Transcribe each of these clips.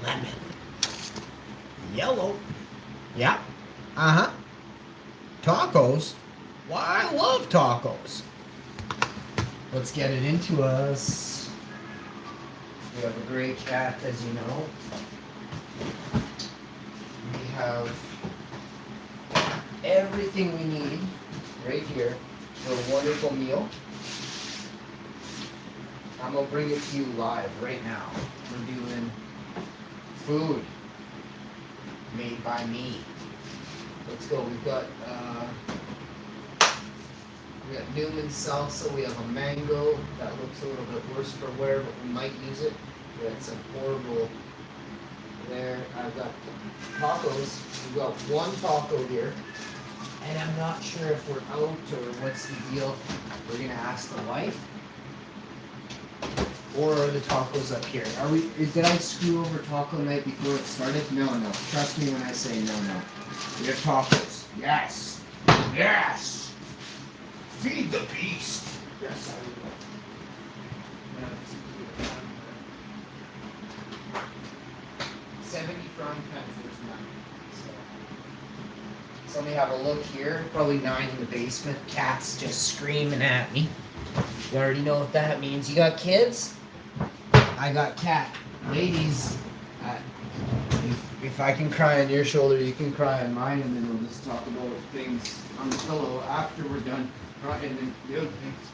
lemon. Yellow. Yeah. Uh-huh. Tacos. Why, I love tacos. Let's get it into us. We have a gray cat, as you know. We have everything we need right here for a wonderful meal. I'm gonna bring it to you live right now. We're doing food made by me. Let's go. We got Newman's salsa. We have a mango that looks a little bit worse for wear, but we might use it. We had some horrible there. I've got tacos. We've got one taco here, and I'm not sure if we're out or what's the deal. We're gonna ask the wife. Or are the tacos up here? Are we? Did I screw over taco night before it started? No. Trust me when I say no. We have tacos. Yes. Yes. Feed the beast. Yes, I will. 70 frying pans. There's none. So let me have a look here. Probably 9 in the basement. Cats just screaming at me. You already know what that means. You got kids? I got cat. Ladies, if I can cry on your shoulder, you can cry on mine, and then we'll just talk about things on the pillow after we're done crying and the other things.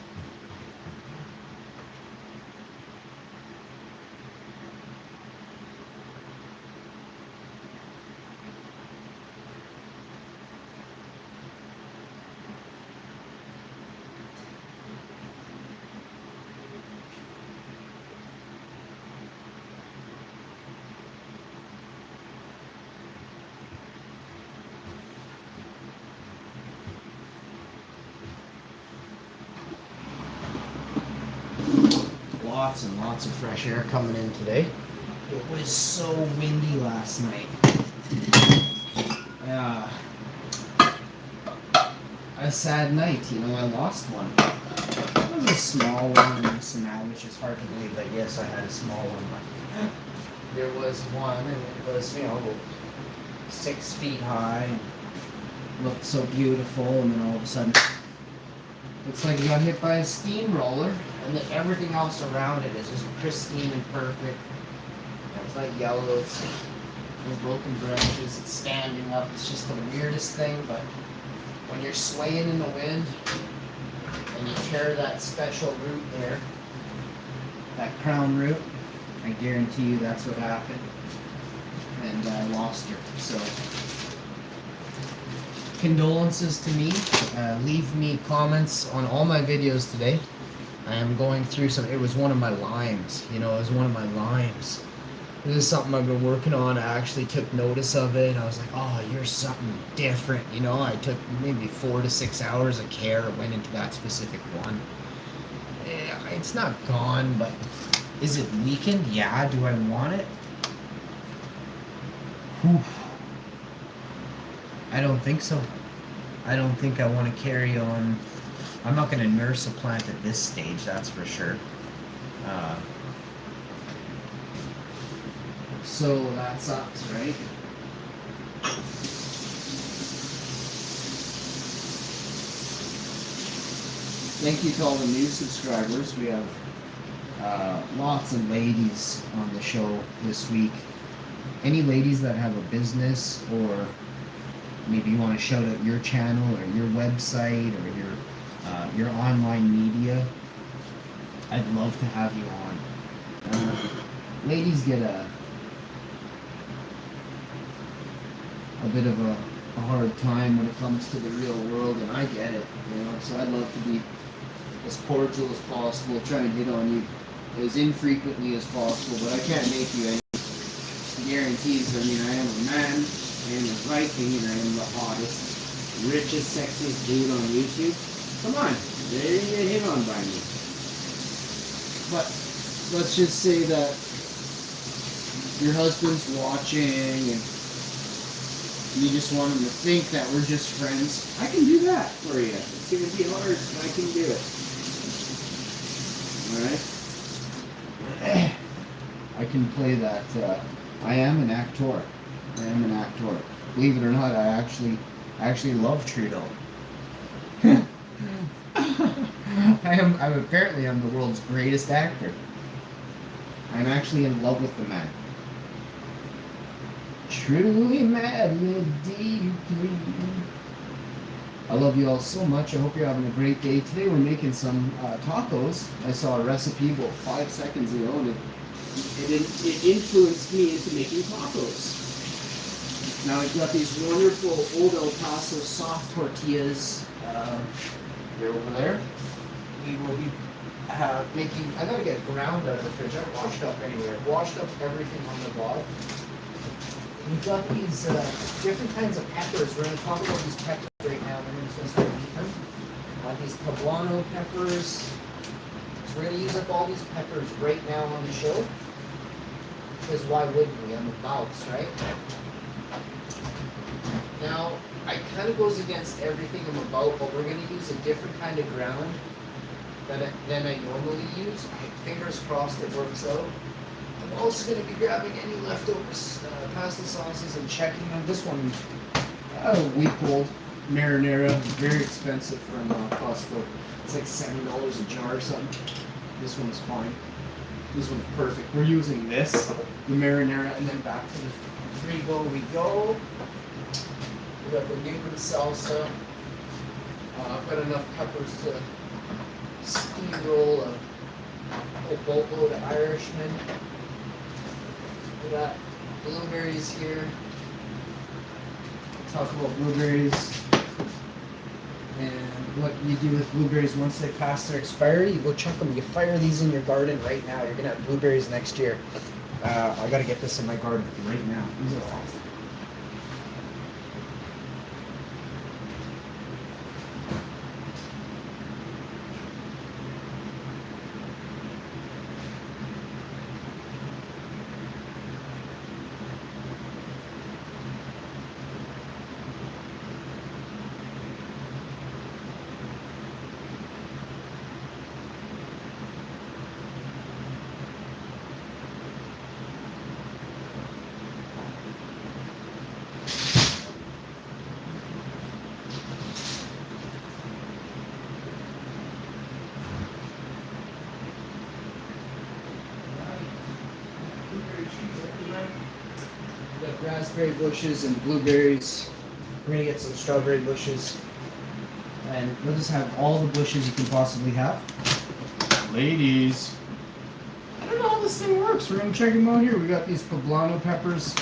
Lots and lots of fresh air coming in today. It was so windy last night. A sad night, you know, I lost one. It was a small one, which is hard to believe that yes, I had a small one, but there was one, and it was, 6 feet high, and looked so beautiful, and then all of a sudden, looks like he got hit by a steamroller, and then everything else around it is just pristine and perfect. It's not yellow, it's no broken branches, it's standing up. It's just the weirdest thing, but when you're swaying in the wind and you tear that special root there, that crown root, I guarantee you that's what happened. And I lost her. So condolences to me. Leave me comments on all my videos today. I am going through it was one of my limes, it was one of my limes. This is something I've been working on. I actually took notice of it, and I was like, oh, you're something different, I took maybe 4 to 6 hours of care, went into that specific one. It's not gone, but is it weakened? Yeah. Do I want it? Whew. I don't think so. I don't think I want to carry on. I'm not going to nurse a plant at this stage, that's for sure. So that sucks, right? Thank you to all the new subscribers. We have lots of ladies on the show this week. Any ladies that have a business, or maybe you want to shout out your channel or your website or your online media, I'd love to have you on. Ladies get a bit of a hard time when it comes to the real world, and I get it, so I'd love to be as cordial as possible, try and hit on you as infrequently as possible, but I can't make you any guarantees. I mean, I am a man, I am a Viking, and I am the hottest, richest, sexiest dude on YouTube. Come on, there you get hit on by me. But let's just say that your husband's watching and you just want him to think that we're just friends. I can do that for you. It's going to be hard, but I can do it. Alright? I can play that I am an actor. I am an actor. Believe it or not, I actually love Trudeau. I'm apparently I'm the world's greatest actor. I'm actually in love with the man. Truly madly deeply. I love you all so much. I hope you're having a great day. Today we're making some tacos. I saw a recipe about 5 seconds ago, and it influenced me into making tacos. Now I've got these wonderful old El Paso soft tortillas. They're over there. We will be making. I gotta get ground out of the fridge. I washed up anyway. I washed up everything on the bottom. We've got these different kinds of peppers. We're going to talk about these peppers right now, and then we're going to start eating them. These poblano peppers. So we're going to use up all these peppers right now on the show. Because why wouldn't we? I'm a mouse, right? Now, it kind of goes against everything I'm about, but we're going to use a different kind of ground than I normally use. Fingers crossed it works out. I'm also going to be grabbing any leftovers pasta sauces and checking them. This one's a week old marinara, very expensive from Costco. It's like $7 a jar or something. This one's fine. This one's perfect. We're using this, the marinara, and then back to the frigo we go. We got the Newman salsa. I've got enough peppers to steamroll a boatload of Irishmen. We got blueberries here. We'll talk about blueberries and what you do with blueberries once they pass their expiry. You go chuck them. You fire these in your garden right now. You're gonna have blueberries next year. I gotta get this in my garden right now. These are awesome. Raspberry bushes and blueberries. We're gonna get some strawberry bushes, and we'll just have all the bushes you can possibly have. Ladies, I don't know how this thing works. We're gonna check them out here. We got these poblano peppers.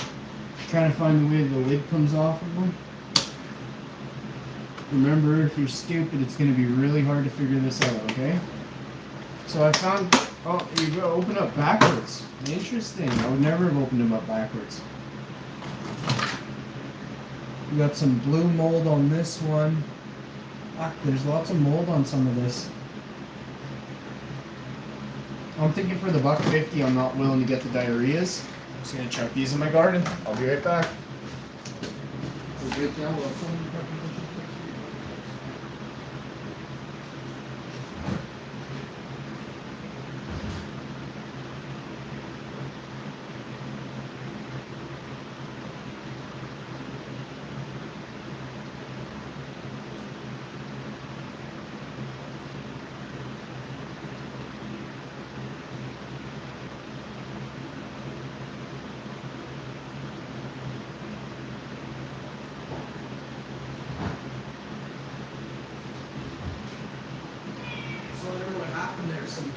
Trying to find the way the lid comes off of them. Remember, if you're stupid, it's gonna be really hard to figure this out. Okay? So I found. Oh, you go open up backwards. Interesting. I would never have opened them up backwards. We got some blue mold on this one. There's lots of mold on some of this. I'm thinking for the $1.50, I'm not willing to get the diarrheas. I'm just gonna chuck these in my garden. I'll be right back.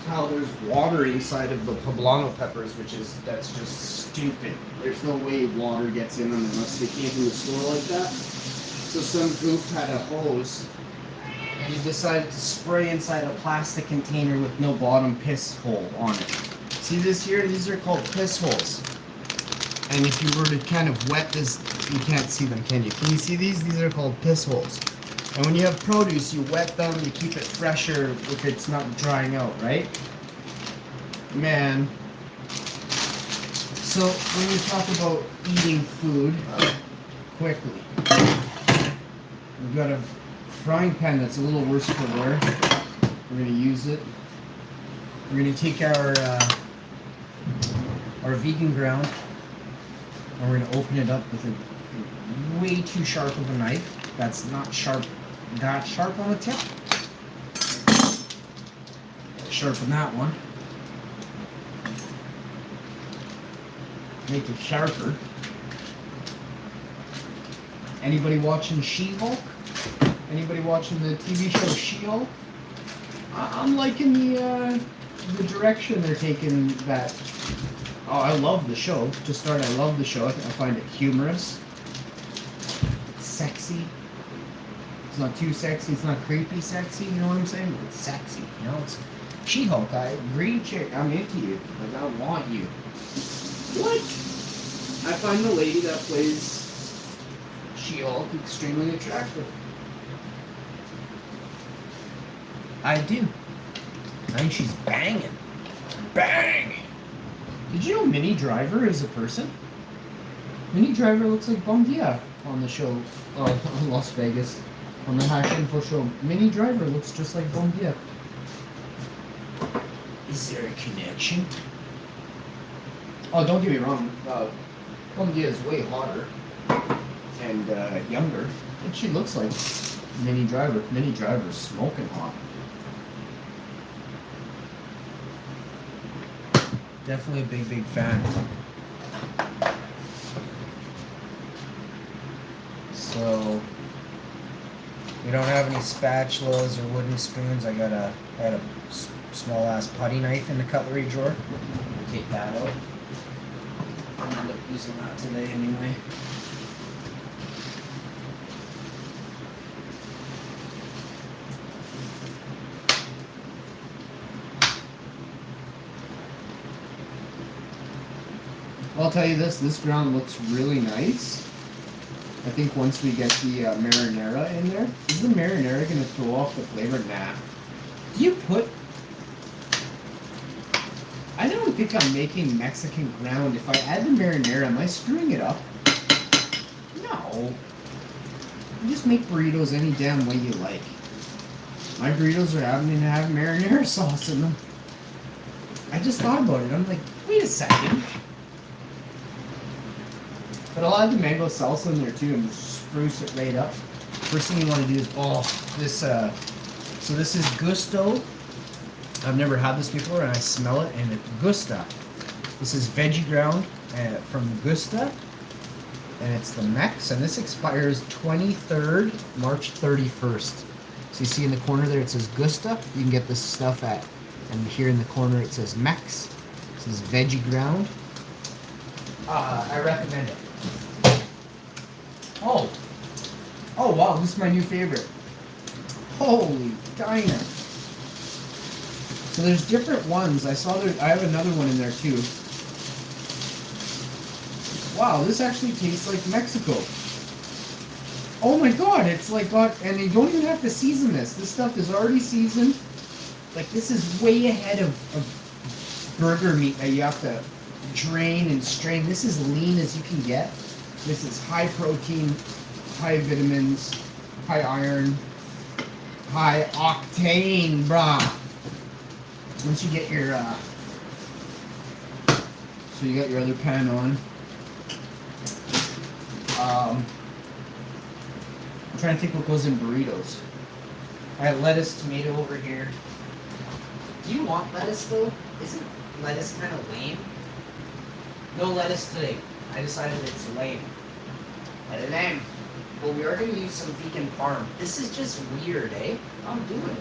How there's water inside of the poblano peppers, that's just stupid. There's no way water gets in them unless they came from the store like that. So some goof had a hose and he decided to spray inside a plastic container with no bottom piss hole on it. See this here? These are called piss holes. And if you were to kind of wet this, you can't see them, can you? Can you see these? These are called piss holes. And when you have produce, you wet them, you keep it fresher if it's not drying out, right? Man. So when you talk about eating food quickly, we've got a frying pan that's a little worse for wear. We're going to use it. We're going to take our vegan ground. And we're gonna open it up with a way too sharp of a knife. That's not sharp, that sharp on the tip. Sharpen that one. Make it sharper. Anybody watching She-Hulk? Anybody watching the TV show She-Hulk? I'm liking the direction they're taking that. Oh, I love the show. To start, I love the show. I find it humorous. It's sexy. It's not too sexy. It's not creepy sexy. You know what I'm saying? But it's sexy. You know, it's She-Hulk. Green chick. I'm into you. Like, I want you. What? I find the lady that plays She-Hulk extremely attractive. I do. I think she's banging. Banging! Did you know Minnie Driver is a person? Minnie Driver looks like Bom Dia on the show, on Las Vegas. On the Hash Info show. Minnie Driver looks just like Bom Dia. Is there a connection? Oh, don't get me wrong. Bom Dia is way hotter and younger. And she looks like Minnie Driver. Minnie Driver's smoking hot. Definitely a big, big fan. So, we don't have any spatulas or wooden spoons. I had a small ass putty knife in the cutlery drawer. We'll take that out. I'll end up using that today anyway. I'll tell you this ground looks really nice. I think once we get the marinara in there, is the marinara going to throw off the flavor? Nah. Do you put... I don't think I'm making Mexican ground. If I add the marinara, am I screwing it up? No. You just make burritos any damn way you like. My burritos are having to have marinara sauce in them. I just thought about it. I'm like, wait a second. But I'll add the mango salsa in there too and spruce it right up. First thing you want to do is, this, so this is Gusto. I've never had this before and I smell it and it's Gusta. This is veggie ground from Gusta and it's the Mex and this expires 23rd, March 31st. So you see in the corner there it says Gusta. You can get this stuff at, and here in the corner it says Mex. This is veggie ground. I recommend it. Oh wow, this is my new favorite. Holy Dinah. So there's different ones. I have another one in there too. Wow, this actually tastes like Mexico. Oh my god, it's like and you don't even have to season this. This stuff is already seasoned. Like this is way ahead of burger meat that you have to drain and strain. This is lean as you can get. This is high protein, high vitamins, high iron, high octane, brah. Once you get your, so you got your other pan on. I'm trying to think what goes in burritos. I have lettuce, tomato over here. Do you want lettuce though? Isn't lettuce kind of lame? No lettuce today. I decided it's lame. Lame. Well, we are going to use some vegan farm. This is just weird, eh? I'm doing it.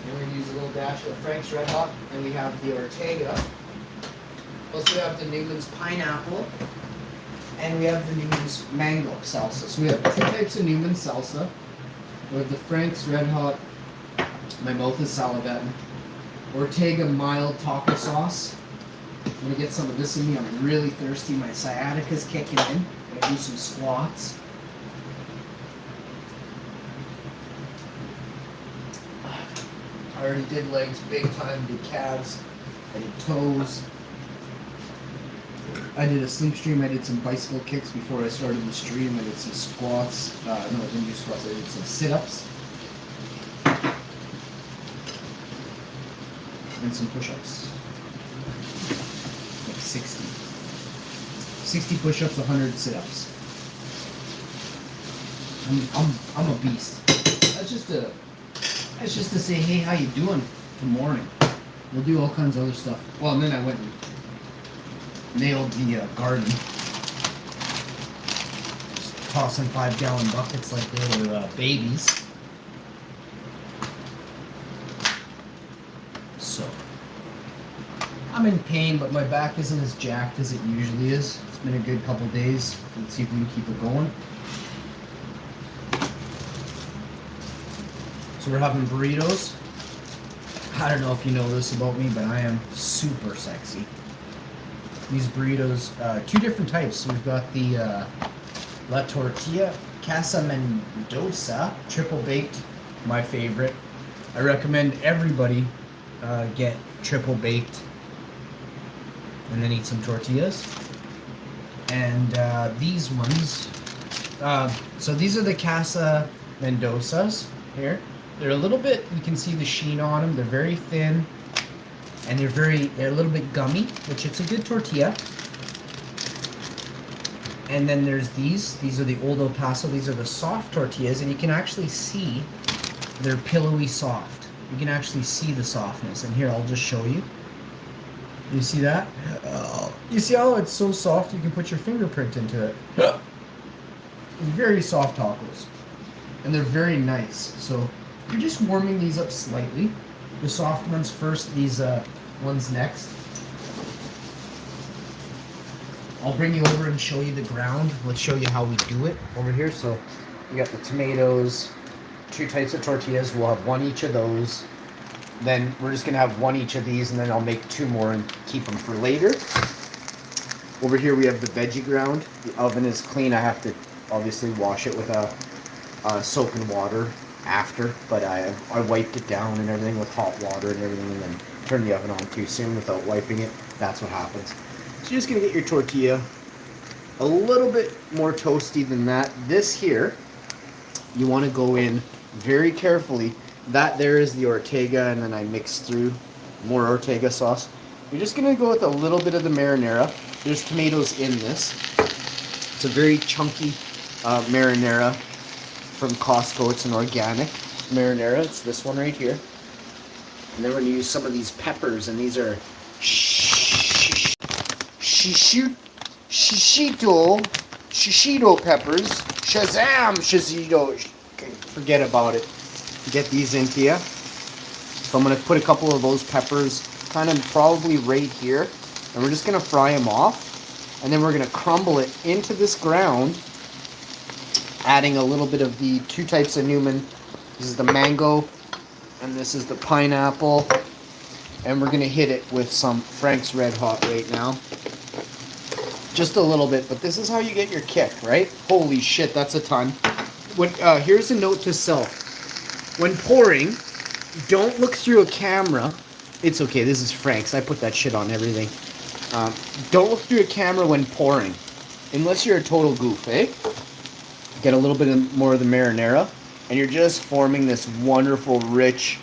And we're going to use a little dash of Frank's Red Hot, and we have the Ortega. Also, we have the Newman's Pineapple, and we have the Newman's Mango Salsa. So we have two types of Newman's Salsa. We have the Frank's Red Hot. My mouth is salivating. Ortega Mild Taco Sauce. I'm going to get some of this in me. I'm really thirsty. My sciatica's kicking in. I'm going to do some squats. I already did legs big time, did calves, I did toes. I did a sleep stream, I did some bicycle kicks before I started the stream. I did some squats. No, I didn't do squats, I did some sit-ups. And some push-ups. Like 60. 60 push-ups, 100 sit-ups. I'm a beast. That's just to say, hey, how you doing? Good morning. We'll do all kinds of other stuff. Well, and then I went and nailed the garden. Just tossing 5-gallon buckets like they were babies. So, I'm in pain, but my back isn't as jacked as it usually is. It's been a good couple days. Let's see if we can keep it going. So we're having burritos. I don't know if you know this about me, but I am super sexy. These burritos, 2 different types. So we've got the La Tortilla Casa Mendoza, triple baked, my favorite. I recommend everybody get triple baked and then eat some tortillas. And these ones, so these are the Casa Mendozas here. They're a little bit, you can see the sheen on them. They're very thin, and they're a little bit gummy, which it's a good tortilla. And then there's these are the Old El Paso. These are the soft tortillas, and you can actually see they're pillowy soft. You can actually see the softness. And here, I'll just show you. You see that? You see how it's so soft you can put your fingerprint into it? Very soft tacos. And they're very nice. So you're just warming these up slightly. The soft ones first, these ones next. I'll bring you over and show you the ground. Let's show you how we do it over here. So we got the tomatoes, 2 types of tortillas. We'll have 1 each of those. Then we're just gonna have 1 each of these, and then I'll make 2 more and keep them for later. Over here we have the veggie ground. The oven is clean. I have to obviously wash it with soap and water after, but I wiped it down and everything with hot water and everything, and then turn the oven on too soon without wiping it. That's what happens. So you're just gonna get your tortilla a little bit more toasty than that. This here, you want to go in very carefully. That there is the Ortega, and then I mix through more Ortega sauce. You're just gonna go with a little bit of the marinara. There's tomatoes in this. It's a very chunky marinara from Costco. It's an organic marinara. It's this one right here. And then we're gonna use some of these peppers, and these are shishito peppers. Shishito. Forget about it. Get these into you. So I'm gonna put a couple of those peppers kind of probably right here, and we're just gonna fry them off, and then we're gonna crumble it into this ground, adding a little bit of the 2 types of Newman. This is the mango, and this is the pineapple, and we're gonna hit it with some Frank's Red Hot right now. Just a little bit, but this is how you get your kick, right? Holy shit, that's a ton. Here's a note to self. When pouring, don't look through a camera. It's okay, this is Frank's. I put that shit on everything. Don't look through a camera when pouring, unless you're a total goof, eh? Get a little bit more of the marinara, and you're just forming this wonderful, rich,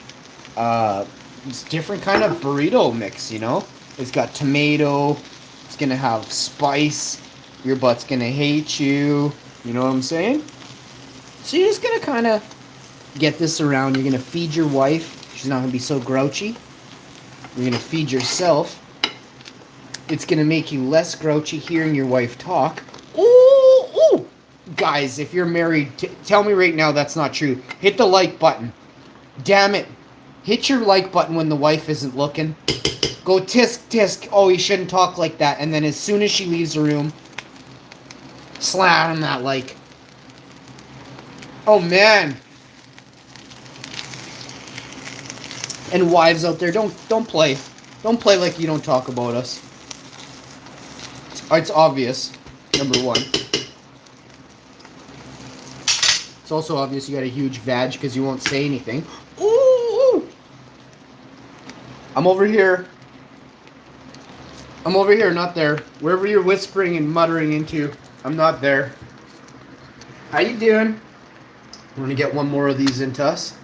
it's different kind of burrito mix, you know? It's got tomato, it's gonna have spice, your butt's gonna hate you, you know what I'm saying? So you're just gonna kind of get this around. You're gonna feed your wife. She's not gonna be so grouchy. You're gonna feed yourself. It's gonna make you less grouchy hearing your wife talk. Ooh, ooh. Guys, if you're married, tell me right now that's not true. Hit the like button. Damn it. Hit your like button when the wife isn't looking. Go tisk tisk. Oh, you shouldn't talk like that. And then as soon as she leaves the room, slam that like. Oh man. And wives out there, don't play. Don't play like you don't talk about us. It's obvious, number 1. It's also obvious you got a huge vag because you won't say anything. Ooh! I'm over here. Not there. Wherever you're whispering and muttering into, I'm not there. How you doing? We're going to get 1 more of these into us.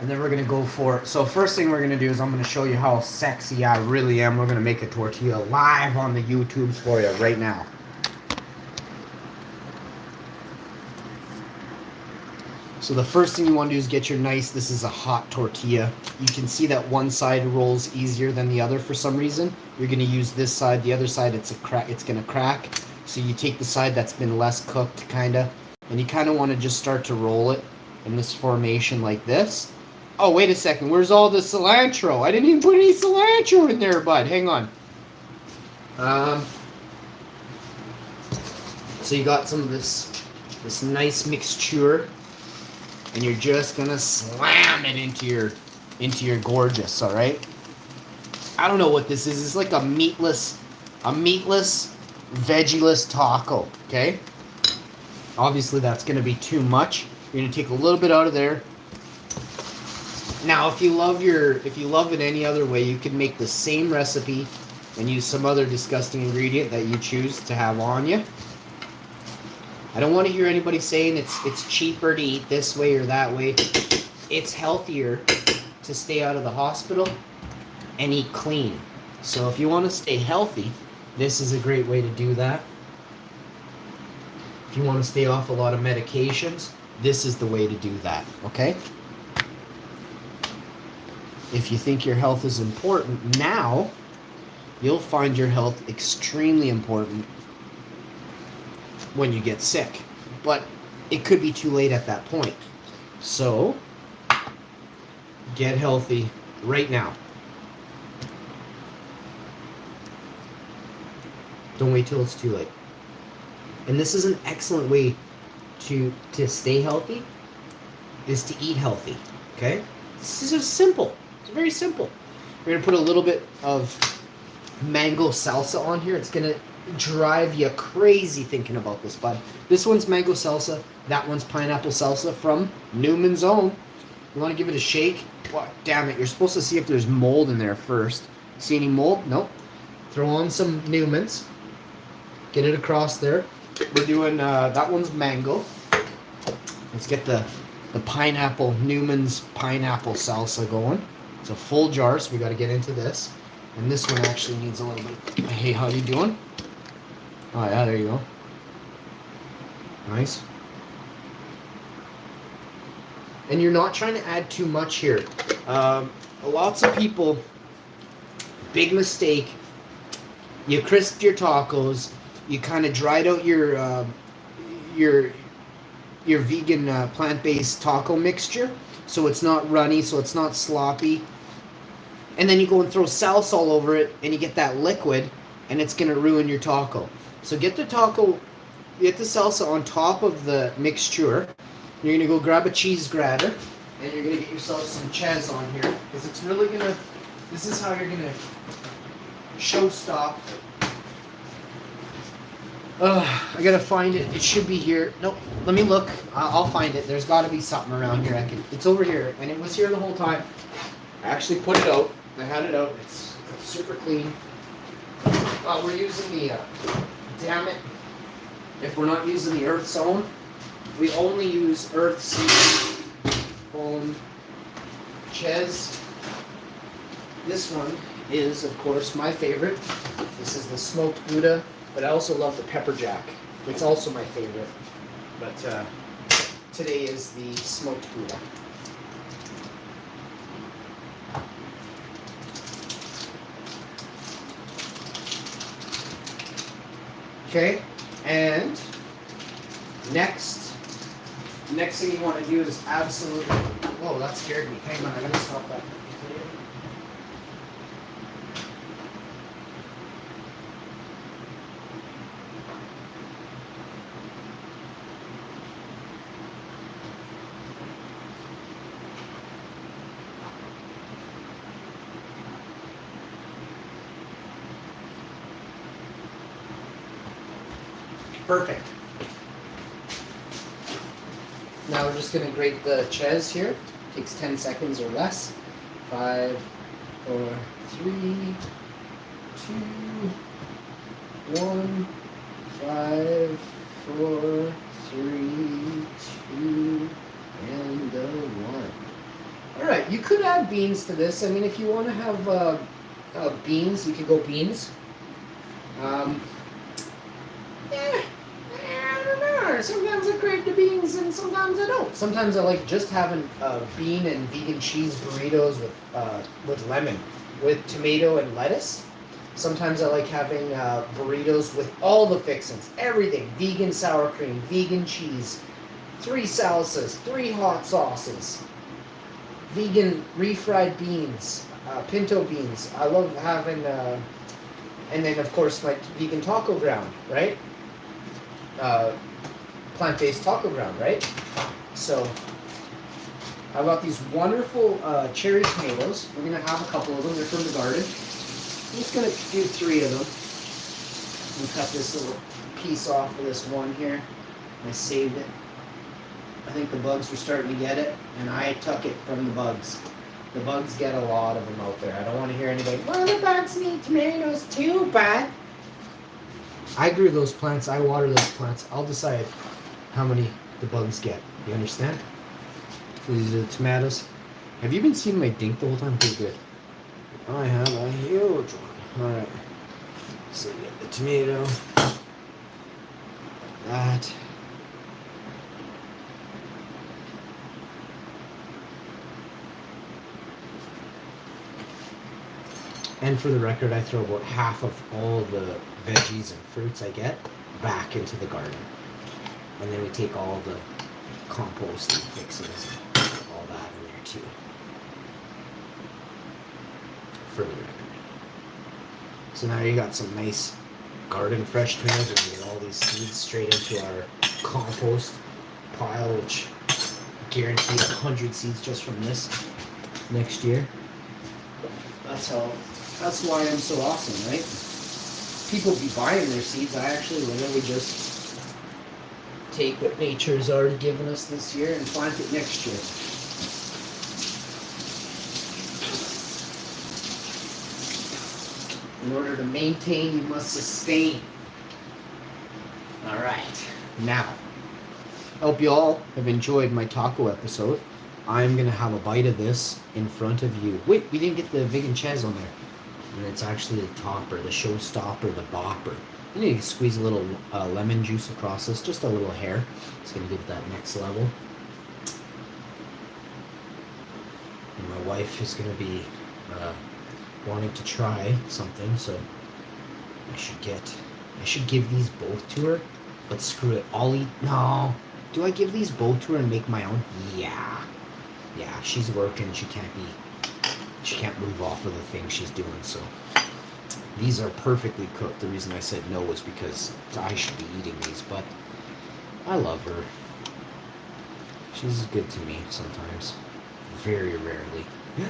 And then we're going to go for it. So first thing we're going to do is I'm going to show you how sexy I really am. We're going to make a tortilla live on the YouTubes for you right now. So the first thing you want to do is get your nice, this is a hot tortilla. You can see that one side rolls easier than the other for some reason. You're going to use this side. The other side, it's going to crack. So you take the side that's been less cooked, kind of, and you kind of want to just start to roll it in this formation like this. Oh, wait a second. Where's all the cilantro? I didn't even put any cilantro in there, bud. Hang on. So you got some of this nice mixture, and you're just gonna slam it into your gorgeous. All right. I don't know what this is. It's like a meatless, veggieless taco. Okay. Obviously, that's gonna be too much. You're gonna take a little bit out of there. Now, if you love it any other way, you can make the same recipe and use some other disgusting ingredient that you choose to have on you. I don't want to hear anybody saying it's cheaper to eat this way or that way. It's healthier to stay out of the hospital and eat clean. So if you want to stay healthy, this is a great way to do that. If you want to stay off a lot of medications, this is the way to do that, okay? If you think your health is important now, you'll find your health extremely important when you get sick. But it could be too late at that point. So, get healthy right now. Don't wait till it's too late. And this is an excellent way to stay healthy, is to eat healthy, okay? This is just simple. It's very simple. We're going to put a little bit of mango salsa on here. It's going to drive you crazy thinking about this, bud. This one's mango salsa. That one's pineapple salsa from Newman's Own. You want to give it a shake? Oh, damn it. You're supposed to see if there's mold in there first. See any mold? Nope. Throw on some Newman's. Get it across there. We're doing, that one's mango. Let's get the pineapple, Newman's pineapple salsa going. It's a full jar, so we got to get into this. And this one actually needs a little bit. Hey, how you doing? Oh yeah, there you go. Nice. And you're not trying to add too much here. Lots of people, big mistake. You crisped your tacos. You kind of dried out your vegan plant-based taco mixture, so it's not runny, so it's not sloppy. And then you go and throw salsa all over it, and you get that liquid, and it's gonna ruin your taco. So get the salsa on top of the mixture. You're gonna go grab a cheese grater, and you're gonna get yourself some ches on here, because it's really gonna. This is how you're gonna show stop. I gotta find it. It should be here. Nope. Let me look. I'll find it. There's got to be something around here. It's over here, and it was here the whole time. I actually put it out. I had it out. It's super clean. We're using the. Damn it! If we're not using the Earth's Own, we only use Earth's Own ches. This one is, of course, my favorite. This is the smoked Gouda. But I also love the pepper jack. It's also my favorite. But today is the smoked Gouda. Okay, and next thing you want to do is absolutely. Whoa, that scared me. Hang on, I gotta stop that. Perfect. Now we're just going to grate the ches here. Takes 10 seconds or less. 5, 4, 3, 2, 1. 5, 4, 3, 2, and 1. Alright, you could add beans to this. I mean, if you want to have beans, you could go beans. I don't no. Sometimes I crave the beans and sometimes I don't. Sometimes I like just having bean and vegan cheese burritos with lemon, with tomato and lettuce. Sometimes I like having burritos with all the fixings, everything. Vegan sour cream, vegan cheese, 3 salsas, 3 hot sauces, vegan refried beans, pinto beans. I love having, and then of course my vegan taco ground, right? Plant-based taco ground, right? So I've got these wonderful cherry tomatoes. We're gonna have a couple of them. They're from the garden. I'm just gonna do 3 of them. We cut this little piece off of this one here. I saved it. I think the bugs were starting to get it, and I took it from the bugs. The bugs get a lot of them out there. I don't want to hear anybody, well, the bugs need tomatoes too, bud. I grew those plants. I water those plants. I'll decide how many the bugs get. You understand? So these are the tomatoes. Have you been seeing my dink the whole time? Pretty good. I have a huge one. Alright. So you get the tomato. That. And for the record, I throw about half of all the veggies and fruits I get back into the garden. And then we take all the compost and fixings and all that in there too. For the record. So now you got some nice garden fresh tomatoes, and we get all these seeds straight into our compost pile, which guaranteed 100 seeds just from this next year. That's why I'm so awesome, right? People be buying their seeds. I actually literally just take what nature's already given us this year and plant it next year. In order to maintain, you must sustain. Alright, now, I hope you all have enjoyed my taco episode. I'm going to have a bite of this in front of you. Wait, we didn't get the vegan cheese on there. And it's actually the topper, the showstopper, the bopper. You need to squeeze a little lemon juice across this, just a little hair. It's going to give it that next level. And my wife is going to be wanting to try something, so I should give these both to her. But screw it, I'll eat. No, do I give these both to her and make my own? Yeah, she's working. She can't move off of the thing she's doing. So these are perfectly cooked. The reason I said no was because I should be eating these, but I love her. She's good to me sometimes, very rarely. I'm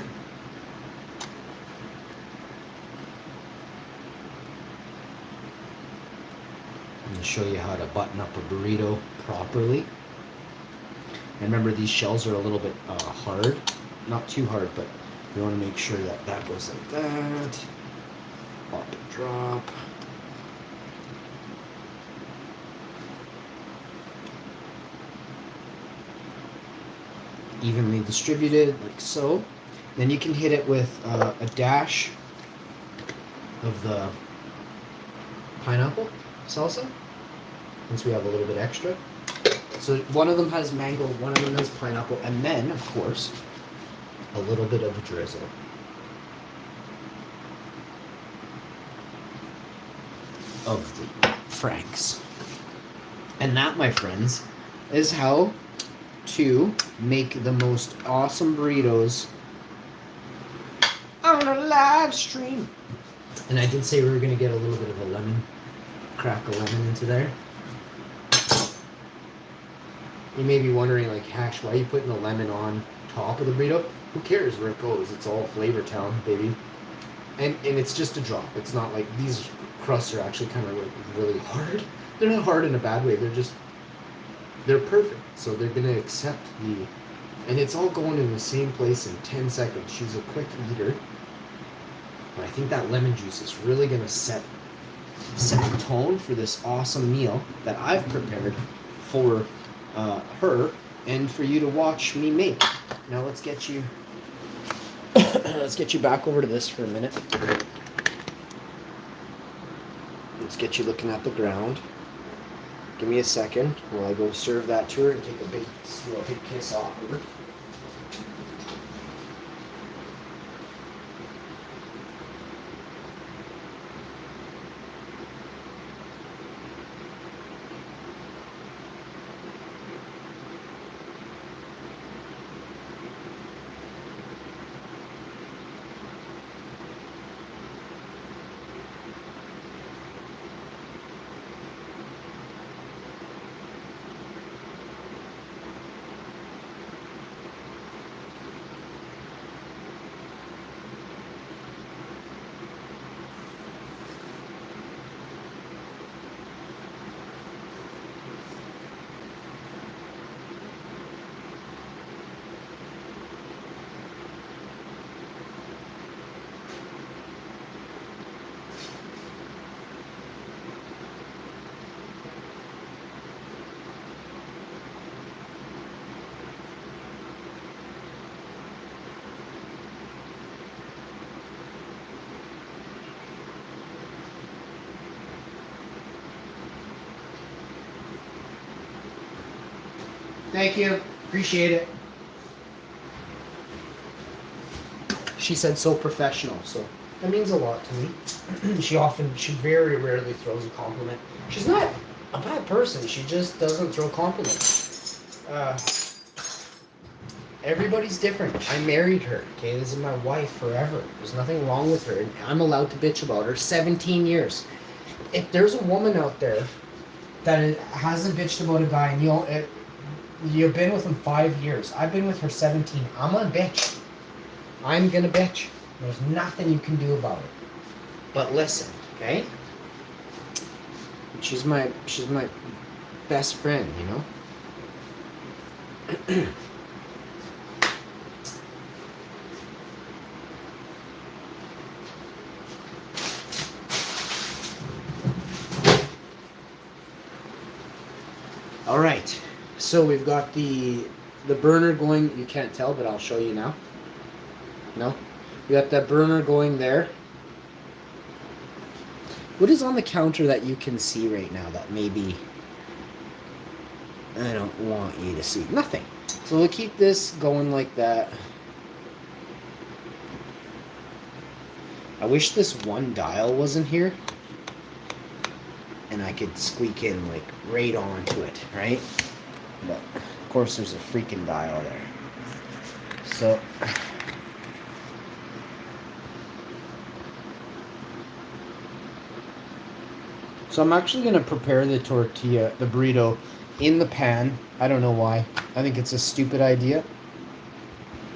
going to show you how to button up a burrito properly. And remember, these shells are a little bit hard. Not too hard, but you want to make sure that that goes like that. Pop and drop. Evenly distributed, like so. Then you can hit it with a dash of the pineapple salsa, since we have a little bit extra. So one of them has mango, one of them has pineapple, and then, of course, a little bit of a drizzle. Of the Franks. And that, my friends, is how to make the most awesome burritos on a live stream. And I did say we were going to get a little bit of a lemon, crack a lemon into there. You may be wondering, like, Hash, why are you putting the lemon on top of the burrito? Who cares where it goes? It's all Flavor Town, baby. And it's just a drop. It's not like these crusts are actually kind of like really hard. They're not hard in a bad way. They're perfect. So they're going to accept and it's all going in the same place in 10 seconds. She's a quick eater. But I think that lemon juice is really going to set the tone for this awesome meal that I've prepared for her and for you to watch me make. Now let's get you back over to this for a minute. Let's get you looking at the ground. Give me a second while I go serve that to her and take a big kiss off of her. Thank you. Appreciate it. She said so professional, so that means a lot to me. She very rarely throws a compliment. She's not a bad person. She just doesn't throw compliments. Everybody's different. I married her. Okay, this is my wife forever. There's nothing wrong with her. And I'm allowed to bitch about her. 17 years. If there's a woman out there that hasn't bitched about a guy and you've been with him 5 years. I've been with her 17. I'm a bitch. I'm gonna bitch. There's nothing you can do about it. But listen, okay? She's my best friend, you know? All right. So we've got the burner going. You can't tell, but I'll show you now. No? We got that burner going there. What is on the counter that you can see right now that maybe I don't want you to see? Nothing. So we'll keep this going like that. I wish this one dial wasn't here. And I could squeak in like right onto it, right? But of course there's a freaking dial there. So I'm actually going to prepare the tortilla, the burrito, in the pan. I don't know why. I think it's a stupid idea.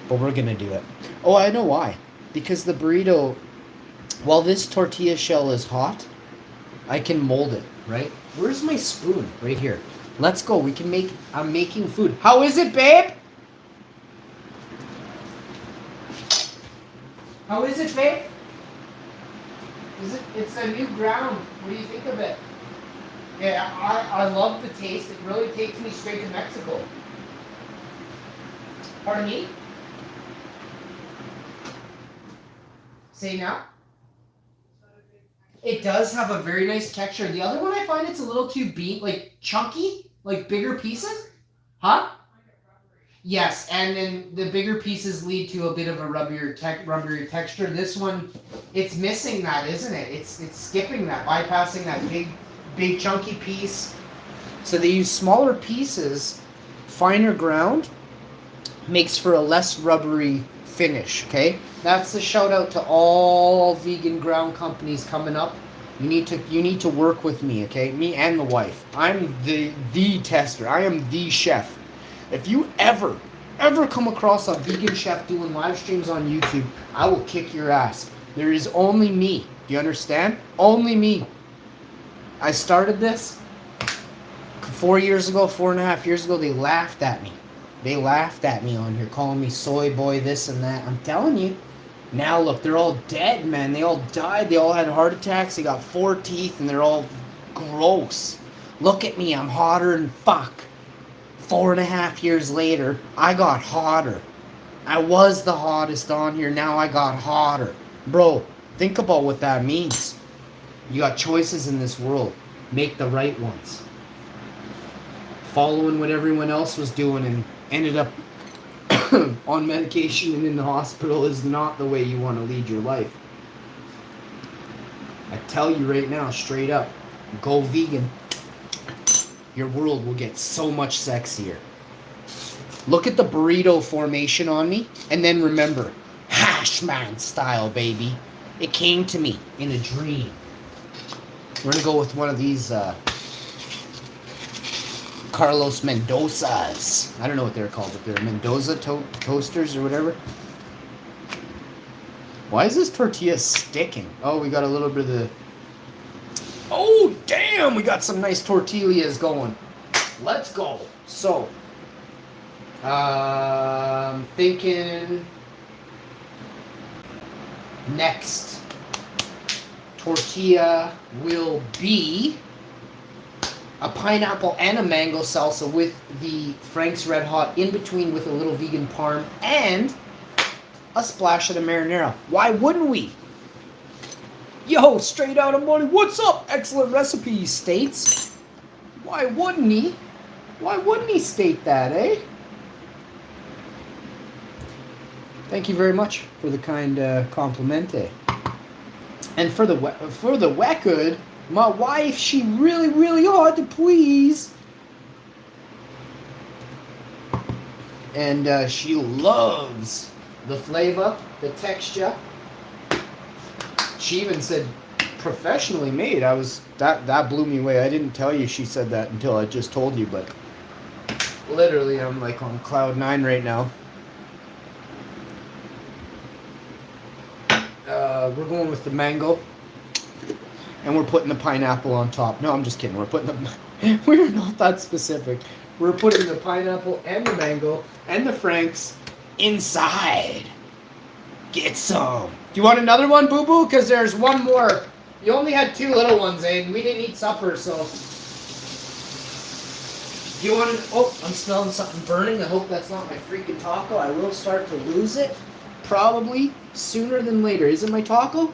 But we're going to do it. Oh, I know why. Because the burrito, while this tortilla shell is hot, I can mold it, right? Where's my spoon? Right here. Let's go. I'm making food. How is it, babe? How is it, babe? It's a new ground. What do you think of it? Yeah, I love the taste. It really takes me straight to Mexico. Pardon me? Say now? It does have a very nice texture. The other one I find it's a little too chunky, like bigger pieces. Huh? Yes, and then the bigger pieces lead to a bit of a rubbier texture. This one, it's missing that, isn't it? It's skipping that, bypassing that big chunky piece. So they use smaller pieces, finer ground, makes for a less rubbery finish, okay? That's the shout out to all vegan ground companies coming up. You need to work with me, okay? Me and the wife. I'm the tester. I am the chef. If you ever come across a vegan chef doing live streams on YouTube, I will kick your ass. There is only me. Do you understand? Only me. I started this 4 years ago, 4.5 years ago. They laughed at me. They laughed at me on here, calling me soy boy, this and that. I'm telling you. Now look, they're all dead, man. They all died. They all had heart attacks. They got 4 teeth, and they're all gross. Look at me. I'm hotter than fuck. 4.5 years later, I got hotter. I was the hottest on here. Now I got hotter. Bro, think about what that means. You got choices in this world. Make the right ones. following what everyone else was doing and ended up on medication and in the hospital is not the way you want to lead your life. I tell you right now, straight up, go vegan. Your world will get so much sexier. Look at the burrito formation on me, and then remember, Hashman style, baby. It came to me in a dream. We're going to go with one of these Carlos Mendozas. I don't know what they're called, but they're Mendoza toasters or whatever. Why is this tortilla sticking? Oh, we got a little bit of the... Oh, damn! We got some nice tortillas going. Let's go. So, thinking next tortilla will be a pineapple and a mango salsa with the Frank's Red Hot in between with a little vegan parm and a splash of the marinara. Why wouldn't we? Yo, straight out of money. What's up? Excellent recipe, states. Why wouldn't he? Why wouldn't he state that, eh? Thank you very much for the kind complimente. And for the record, my wife, she really hard to please. And she loves the flavor, the texture. She even said professionally made. That blew me away. I didn't tell you she said that until I just told you, but literally I'm like on cloud 9 right now. We're going with the mango, and we're putting the pineapple on top. No, I'm just kidding. We're not that specific. We're putting the pineapple and the mango and the Franks inside. Get some. Do you want another one, Boo Boo? Because there's one more. You only had 2 little ones, and we didn't eat supper, so. Do you want to? Oh, I'm smelling something burning. I hope that's not my freaking taco. I will start to lose it. Probably sooner than later. Is it my taco?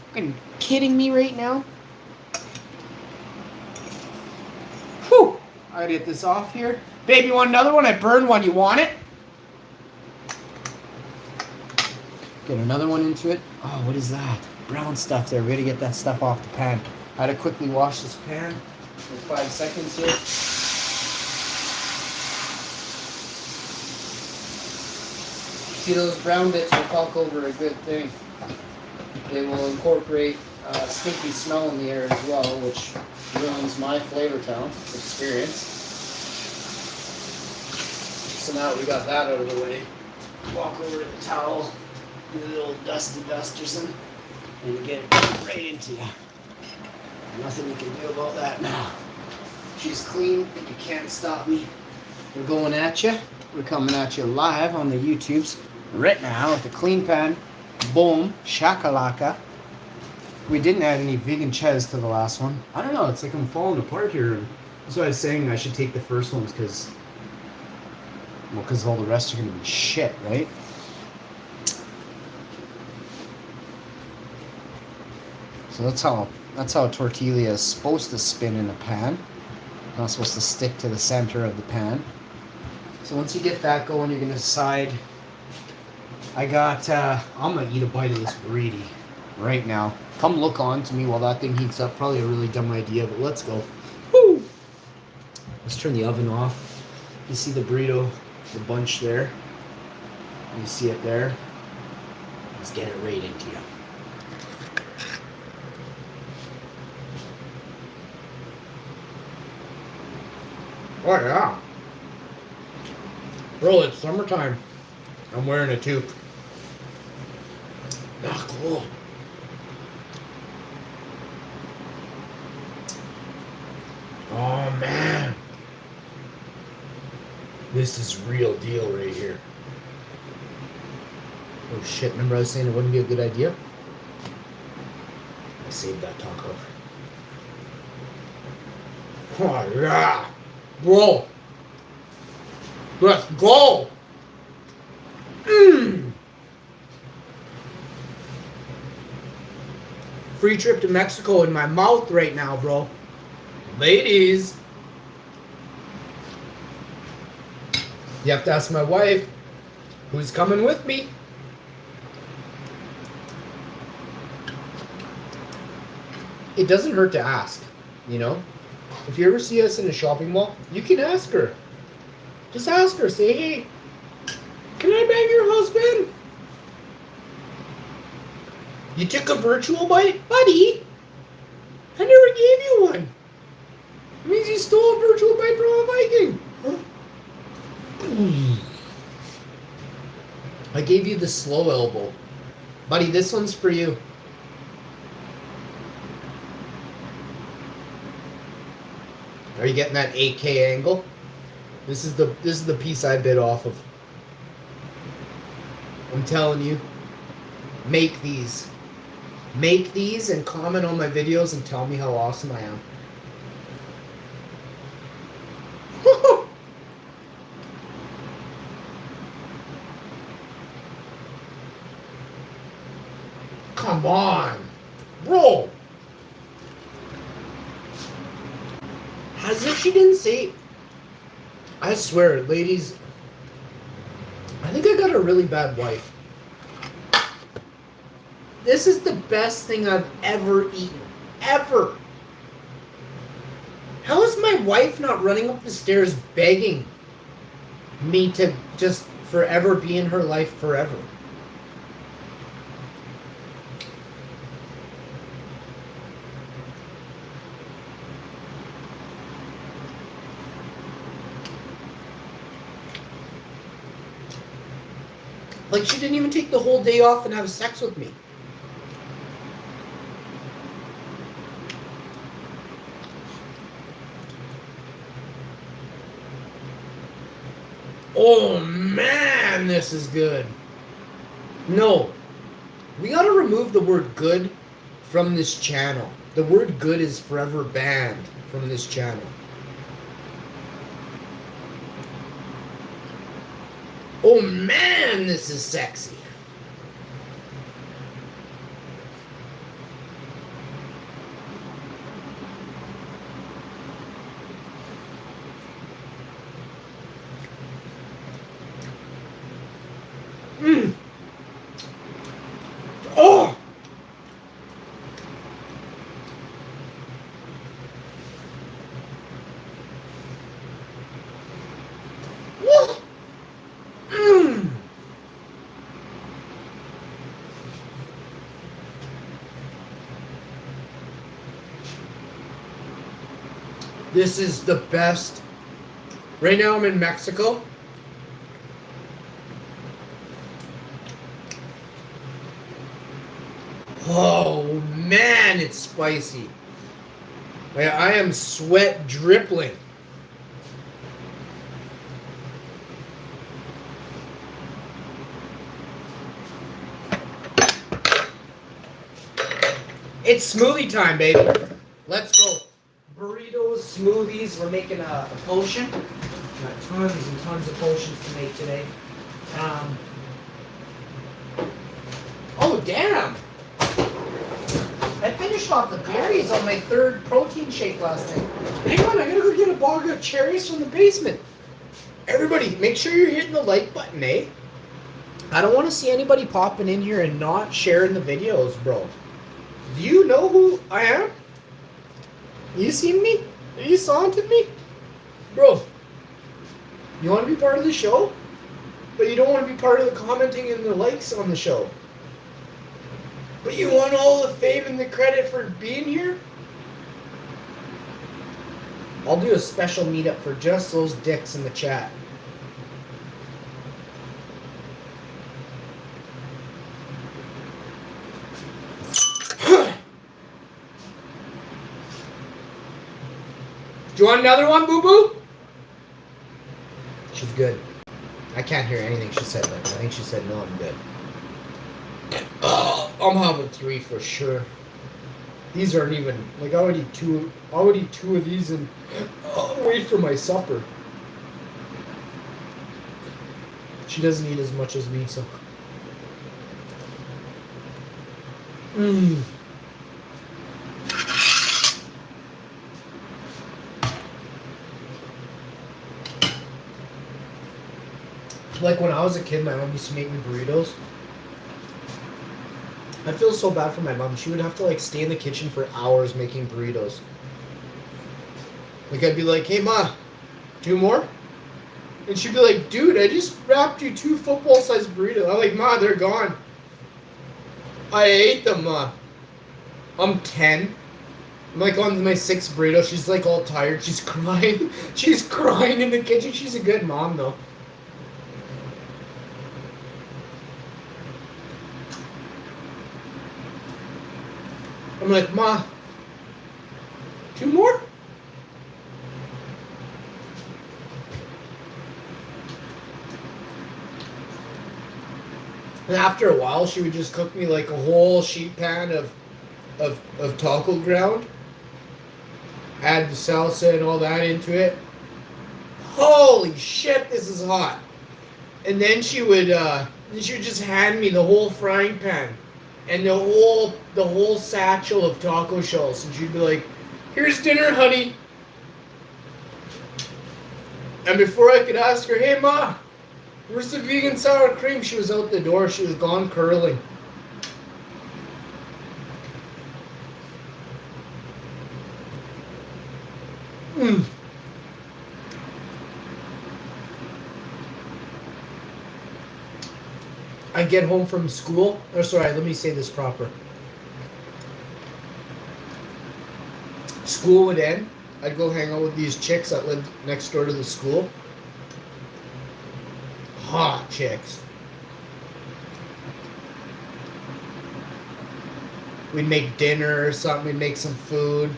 Fucking kidding me right now? Whew! I gotta get this off here. Babe, you want another one? I burned one. You want it? Get another one into it. Oh, what is that? Brown stuff there. We gotta get that stuff off the pan. I had to quickly wash this pan for 5 seconds here. See, those brown bits will caulk over a good thing. They will incorporate stinky smell in the air as well, which ruins my Flavor Town experience. So now we got that out of the way. Walk over to the towel, do a little dusty dusterson, and get it right into you. Nothing you can do about that now. She's clean, you can't stop me. We're going at you. We're coming at you live on the YouTubes right now with the clean pan. Boom, shakalaka. We didn't add any vegan ches to the last one. I don't know, it's like I'm falling apart here. That's why I was saying I should take the first ones because all the rest are going to be shit, right? So that's how a tortilla is supposed to spin in a pan. Not supposed to stick to the center of the pan. So once you get that going, you're going to decide. I'm going to eat a bite of this burrito right now. Come look on to me while that thing heats up. Probably a really dumb idea, but let's go. Woo! Let's turn the oven off. You see the burrito, the bunch there? You see it there? Let's get it right into you. Oh yeah. Bro, it's summertime. I'm wearing a toque. Ah, cool. Oh man. This is real deal right here. Oh shit, remember I was saying it wouldn't be a good idea? I saved that taco. Oh yeah. Bro. Let's go. Free trip to Mexico in my mouth right now, bro. Ladies. You have to ask my wife, who's coming with me. It doesn't hurt to ask, you know? If you ever see us in a shopping mall, you can ask her. Just ask her, say, hey, can I bang your husband? You took a virtual bite? Buddy, I never gave you one. It means you stole a virtual bite from a Viking. I gave you the slow elbow. Buddy, this one's for you. Are you getting that 8K angle? This is the piece I bit off of. I'm telling you, make these. Make these and comment on my videos and tell me how awesome I am. Come on, bro. As if she didn't say. I swear, ladies, I think I got a really bad wife. This is the best thing I've ever eaten. Ever. How is my wife not running up the stairs begging me to just forever be in her life forever? Like, she didn't even take the whole day off and have sex with me. Oh man, this is good. No, we gotta remove the word good from this channel. The word good is forever banned from this channel. Oh man, this is sexy. Oh! This is the best. Right now I'm in Mexico. Oh man, it's spicy. I am sweat dripping. It's smoothie time, baby. Let's go. Burritos, smoothies. We're making a potion. Got tons and tons of potions to make today. Oh, damn. I finished off the berries on my third protein shake last night. Hang on, I gotta go get a bag of cherries from the basement. Everybody, make sure you're hitting the like button, eh? I don't want to see anybody popping in here and not sharing the videos, bro. Do you know who I am? You seen me? You saunted me? Bro, you want to be part of the show? But you don't want to be part of the commenting and the likes on the show. But you want all the fame and the credit for being here? I'll do a special meetup for just those dicks in the chat. Do you want another one, boo-boo? She's good. I can't hear anything she said, but I think she said, no, I'm good. I'm having 3 for sure. These aren't even, like, I'll eat two of these and I'll wait for my supper. She doesn't eat as much as me, so. Like when I was a kid, my mom used to make me burritos. I feel so bad for my mom. She would have to like stay in the kitchen for hours making burritos. Like I'd be like, "Hey ma, 2 more?" And she'd be like, "Dude, I just wrapped you 2 football-sized burritos." I'm like, "Ma, they're gone. I ate them, ma." I'm 10. I'm like on my 6th burrito. She's like all tired. She's crying. She's crying in the kitchen. She's a good mom though. I'm like, "Ma, 2 more?" And after a while, she would just cook me like a whole sheet pan of taco ground. Add the salsa and all that into it. Holy shit, this is hot. And then she would just hand me the whole frying pan and the whole satchel of taco shells, and she'd be like, "Here's dinner, honey." And before I could ask her, "Hey ma, where's the vegan sour cream?" she was out the door. She was gone curling. I get home from school, or sorry, let me say this proper. School would end. I'd go hang out with these chicks that lived next door to the school. Hot chicks. We'd make dinner or something. We'd make some food.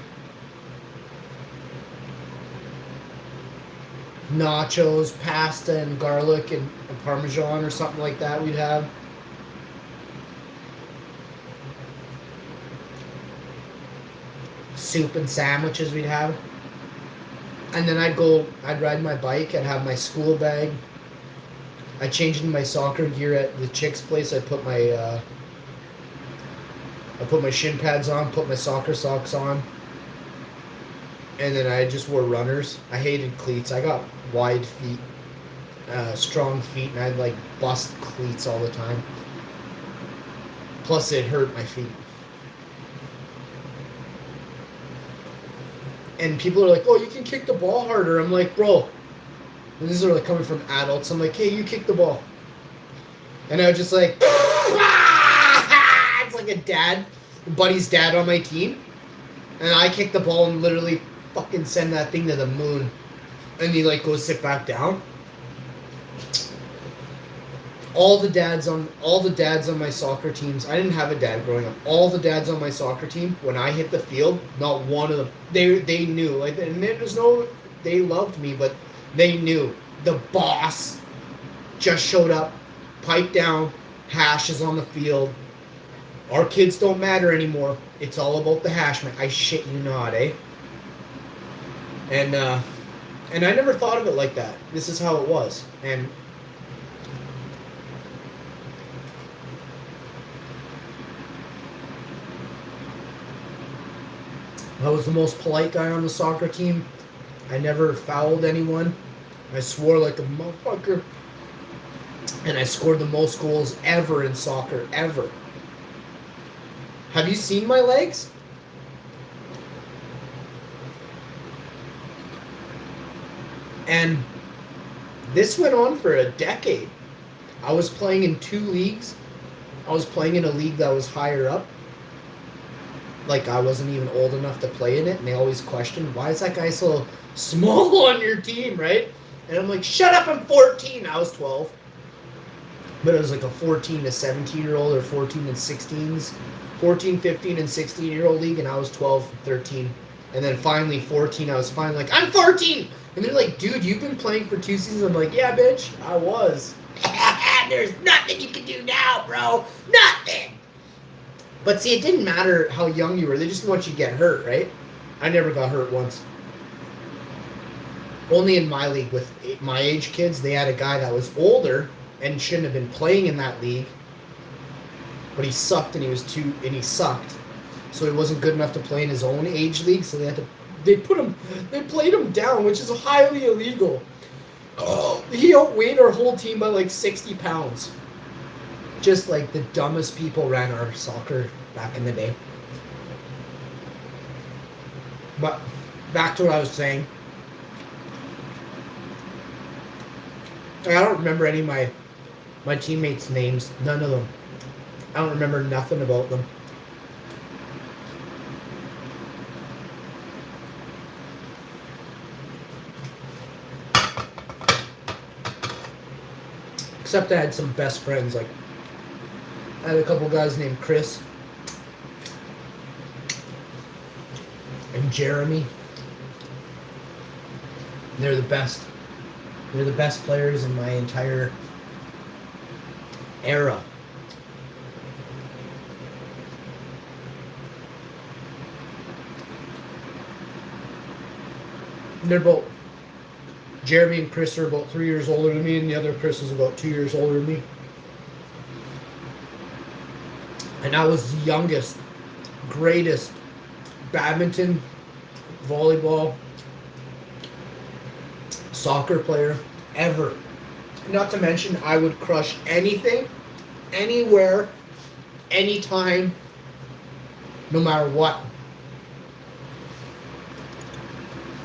Nachos, pasta, and garlic and Parmesan or something like that we'd have. Soup and sandwiches we'd have. And then I'd ride my bike, I'd have my school bag. I'd change into my soccer gear at the chick's place. I put my shin pads on, put my soccer socks on. And then I just wore runners. I hated cleats. I got wide feet, strong feet, and I'd like bust cleats all the time. Plus it hurt my feet. And people are like, "Oh, you can kick the ball harder." I'm like, "Bro," and these are like coming from adults. I'm like, "Hey, you kick the ball." And I would just like, it's like a buddy's dad on my team. And I kick the ball and literally fucking send that thing to the moon. And he like goes sit back down. All the dads on my soccer teams. I didn't have a dad growing up. All the dads on my soccer team, when I hit the field, not one of them. They knew. Like, and there's no. They loved me, but they knew the boss just showed up, pipe down, hash is on the field. Our kids don't matter anymore. It's all about the hash, man. I shit you not, eh? And I never thought of it like that. This is how it was, and. I was the most polite guy on the soccer team. I never fouled anyone. I swore like a motherfucker. And I scored the most goals ever in soccer, ever. Have you seen my legs? And this went on for a decade. I was playing in 2 leagues. I was playing in a league that was higher up. Like, I wasn't even old enough to play in it, and they always questioned, "Why is that guy so small on your team," right? And I'm like, "Shut up, I'm 14. I was 12. But it was like a 14 to 17-year-old or 14 and 16s. 14, 15, and 16-year-old league, and I was 12, 13. And then finally 14, I was finally like, "I'm 14!" And they're like, "Dude, you've been playing for 2 seasons." I'm like, "Yeah, bitch, I was." "There's nothing you can do now, bro. Nothing." But see, it didn't matter how young you were. They just want you to get hurt, right? I never got hurt once. Only in my league with my age kids, they had a guy that was older and shouldn't have been playing in that league. But he sucked, and he sucked. So he wasn't good enough to play in his own age league, so they played him down, which is highly illegal. Oh, he outweighed our whole team by like 60 pounds. Just like the dumbest people ran our soccer back in the day. But back to what I was saying. I don't remember any of my teammates' names. None of them. I don't remember nothing about them. Except I had some best friends. Like, I had a couple guys named Chris and Jeremy. They're the best. They're the best players in my entire era. They're both, Jeremy and Chris are about 3 years older than me, and the other Chris is about 2 years older than me. And I was the youngest, greatest badminton, volleyball, soccer player ever. Not to mention, I would crush anything, anywhere, anytime, no matter what.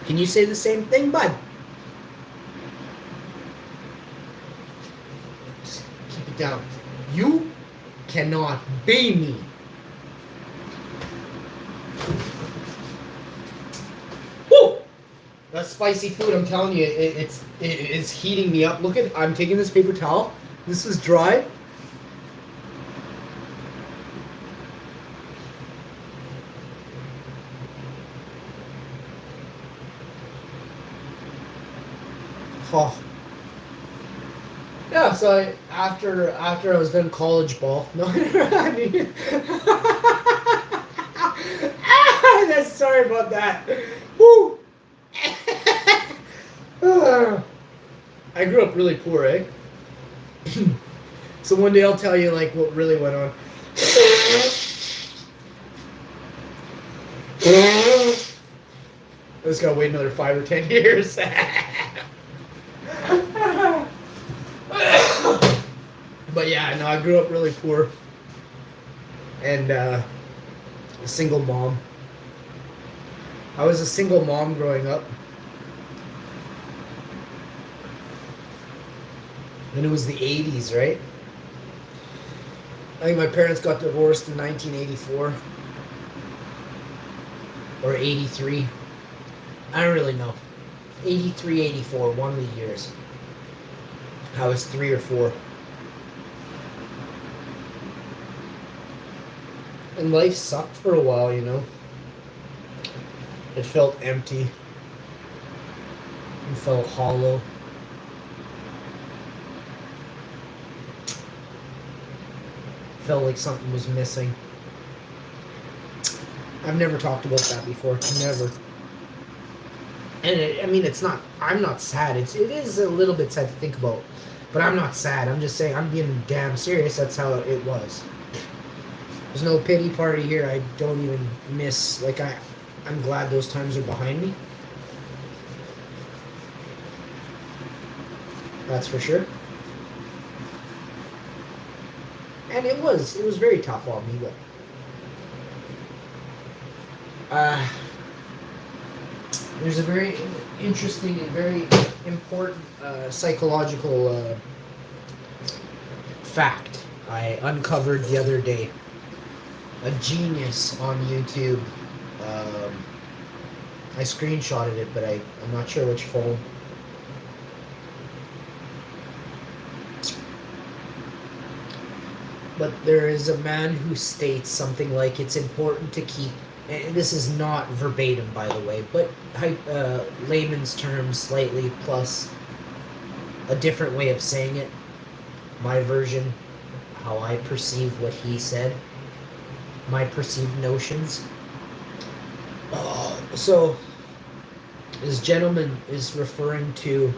Can you say the same thing, bud? Just keep it down. You cannot be me. Woo! That spicy food, I'm telling you, it's heating me up. Look at, I'm taking this paper towel. This is dry. Oh. Yeah, so after I was done college ball, no, I mean, sorry about that. Woo. I grew up really poor, eh? So one day I'll tell you like what really went on. I just gotta wait another 5 or 10 years. But yeah, no, I grew up really poor. And a single mom. I was a single mom growing up. And it was the 80s, right? I think my parents got divorced in 1984. Or 83. I don't really know. 83, 84, one of the years. I was 3 or 4. And life sucked for a while, you know. It felt empty. It felt hollow. Felt like something was missing. I've never talked about that before. Never. And I mean, it's not. I'm not sad. It is a little bit sad to think about, but I'm not sad. I'm just saying. I'm being damn serious. That's how it was. There's no pity party here. I don't even miss. Like I'm glad those times are behind me. That's for sure. And it was very tough on me, but there's a very interesting and very important psychological fact I uncovered the other day. A genius on YouTube. I screenshotted it, but I'm not sure which phone. But there is a man who states something like it's important to keep, and this is not verbatim, by the way, but layman's terms slightly plus a different way of saying it. My version, how I perceive what he said. My perceived notions. So, this gentleman is referring to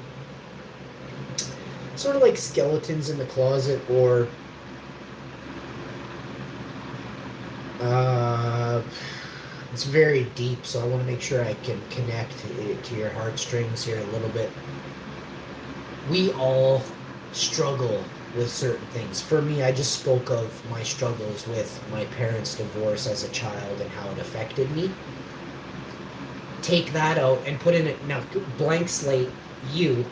sort of like skeletons in the closet, or it's very deep, so I want to make sure I can connect it to your heartstrings here a little bit. we all struggle with certain things. For me, I just spoke of my struggles with my parents' divorce as a child and how it affected me. Take that out and put in it now, blank slate, you,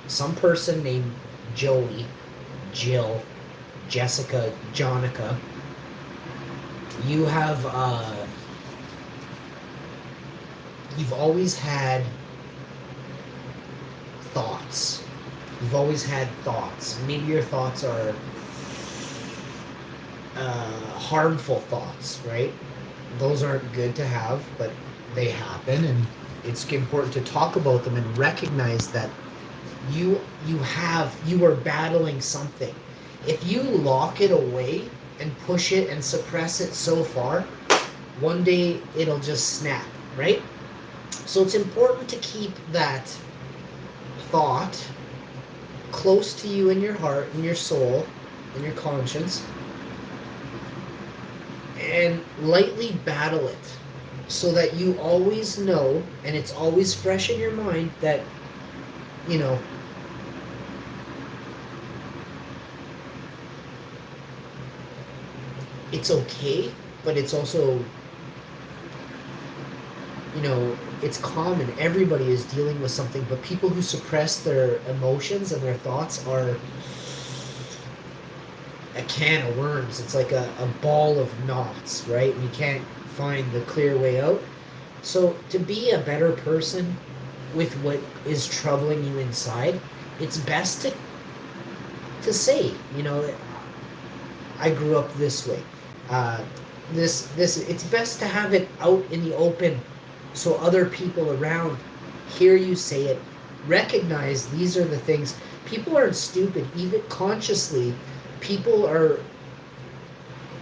some person named Joey, Jill, Jessica, Jonica. You have you've always had thoughts. You've always had thoughts. Maybe your thoughts are harmful thoughts, right? Those aren't good to have, but they happen, and it's important to talk about them and recognize that you are battling something. If you lock it away and push it and suppress it so far, one day it'll just snap, right? So it's important to keep that thought close to you in your heart, in your soul, in your conscience, and lightly battle it so that you always know, and it's always fresh in your mind, that, you know, it's okay, but it's also, you know, it's common. Everybody is dealing with something, but people who suppress their emotions and their thoughts are a can of worms. It's like a ball of knots, right? And you can't find the clear way out. So to be a better person with what is troubling you inside, it's best to say, you know, I grew up this way. This it's best to have it out in the open so other people around hear you say it, recognize these are the things. People aren't stupid, even consciously. People are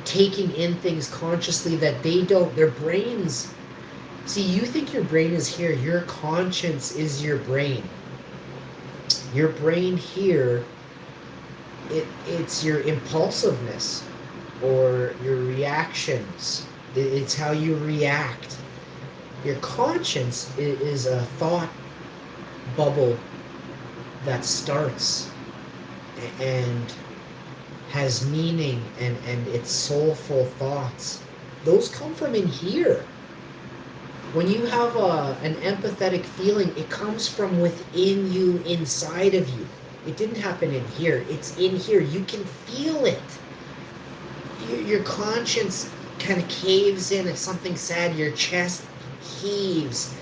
taking in things consciously that they don't, their brains, see, you think your brain is here, your conscience is your brain. Your brain here, it's your impulsiveness or your reactions. It's how you react. Your conscience is a thought bubble that starts and has meaning and it's soulful thoughts. Those come from in here. When you have an empathetic feeling, it comes from within you, inside of you. It didn't happen in here. It's in here. You can feel it. Your conscience kind of caves in. If something's sad, your chest heaves.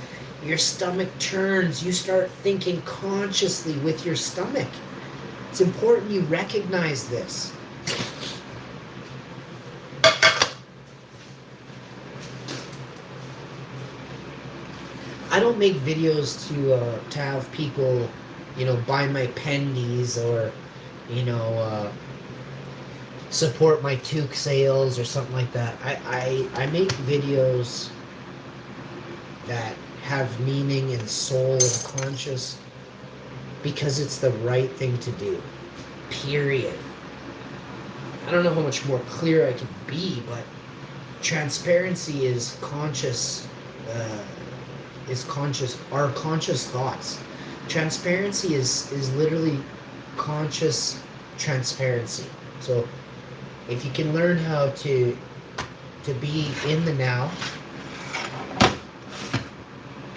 Your stomach turns. You start thinking consciously with your stomach. It's important you recognize this. I don't make videos to have people, you know, buy my pendies or, you know, support my toque sales or something like that. I make videos that have meaning and soul and conscious because it's the right thing to do. Period. I don't know how much more clear I can be, but transparency is conscious. Our conscious thoughts. Transparency is literally conscious transparency. So if you can learn how to be in the now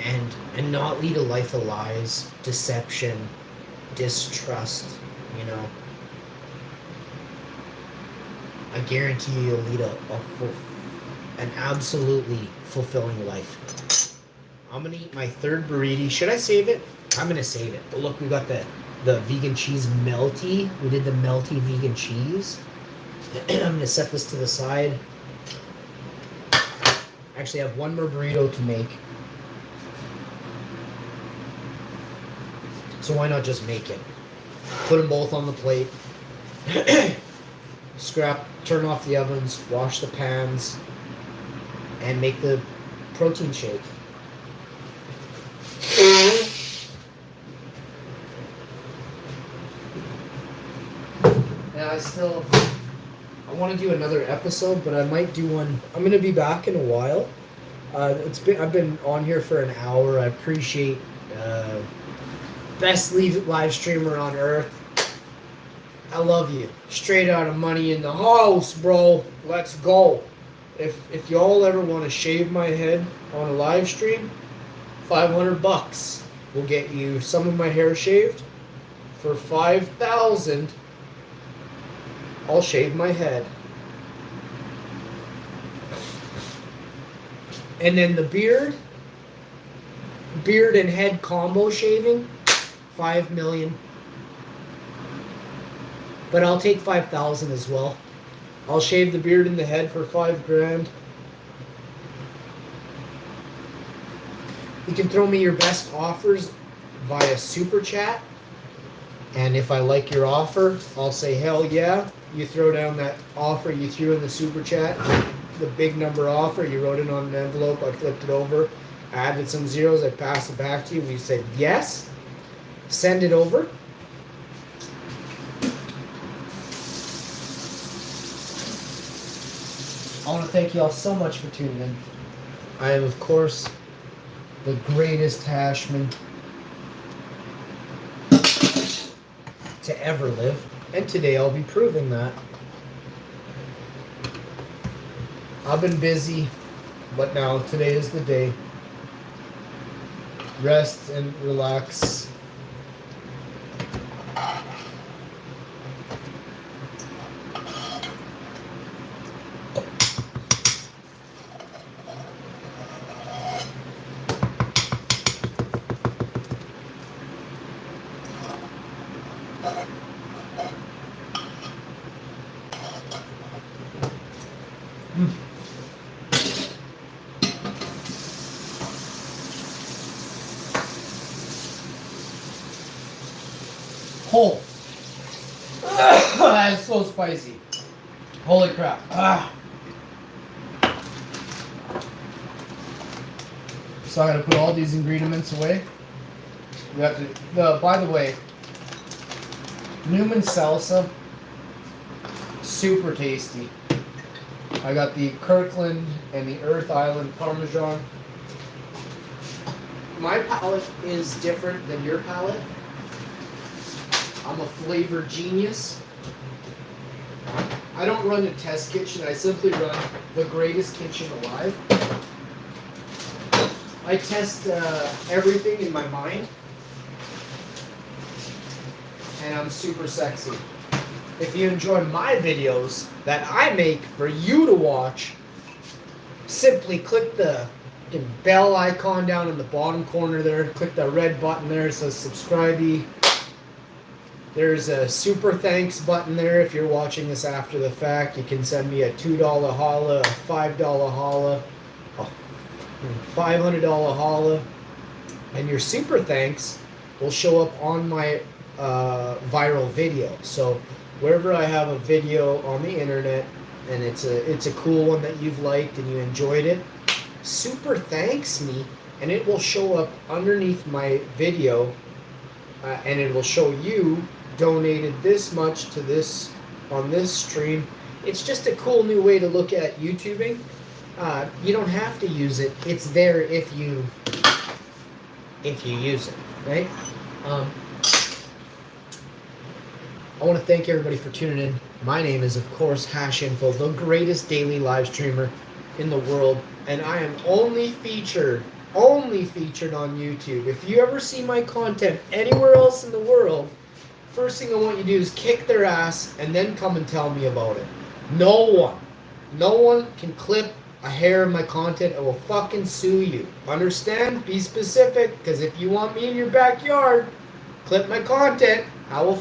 and not lead a life of lies, deception, distrust, you know, I guarantee you'll lead an absolutely fulfilling life. I'm gonna eat my third burrito. Should I save it? I'm gonna save it. But look, we got the vegan cheese melty. We did the melty vegan cheese. I'm gonna set this to the side. Actually, I have one more burrito to make. So why not just make it? Put them both on the plate. Turn off the ovens, wash the pans, and make the protein shake. Yeah, I want to do another episode, but I might do one. I'm going to be back in a while. I've been on here for an hour. I appreciate Best live streamer on earth. I love you. Straight out of Money in the House, bro. Let's go. If y'all ever want to shave my head on a live stream, $500 will get you some of my hair shaved. For 5,000, I'll shave my head. And then the beard and head combo shaving, 5 million. But I'll take 5,000 as well. I'll shave the beard and the head for 5 grand. You can throw me your best offers via super chat. And if I like your offer, I'll say, hell yeah. You throw down that offer you threw in the super chat, the big number offer, you wrote it on an envelope, I flipped it over, I added some zeros, I passed it back to you, we said yes, send it over. I want to thank you all so much for tuning in. I am, of course, the greatest hashman to ever live, and today I'll be proving that. I've been busy, but now today is the day. Rest and relax. Oh, that's so spicy. Holy crap. So I gotta put all these ingredients away. We have to, by the way, Newman salsa, super tasty. I got the Kirkland and the Earth Island Parmesan. My palate is different than your palate. I'm a flavor genius. I don't run a test kitchen. I simply run the greatest kitchen alive. I test everything in my mind. And I'm super sexy. If you enjoy my videos that I make for you to watch, simply click the bell icon down in the bottom corner there. Click the red button there. It says subscribe. There's a super thanks button there if you're watching this after the fact. You can send me a $2 holla, a $5 holla, a $500 holla, and your super thanks will show up on my viral video. So wherever I have a video on the internet and it's a cool one that you've liked and you enjoyed it, super thanks me, and it will show up underneath my video, and it will show you donated this much to this on this stream. It's just a cool new way to look at YouTubing. You don't have to use it. It's there if you use it, right? I want to thank everybody for tuning in. My name is, of course, HashInfo, the greatest daily live streamer in the world, and I am only featured on YouTube. If you ever see my content anywhere else in the world, first thing I want you to do is kick their ass and then come and tell me about it. No one can clip a hair of my content. I will fucking sue you. Understand? Be specific, because if you want me in your backyard, clip my content, I will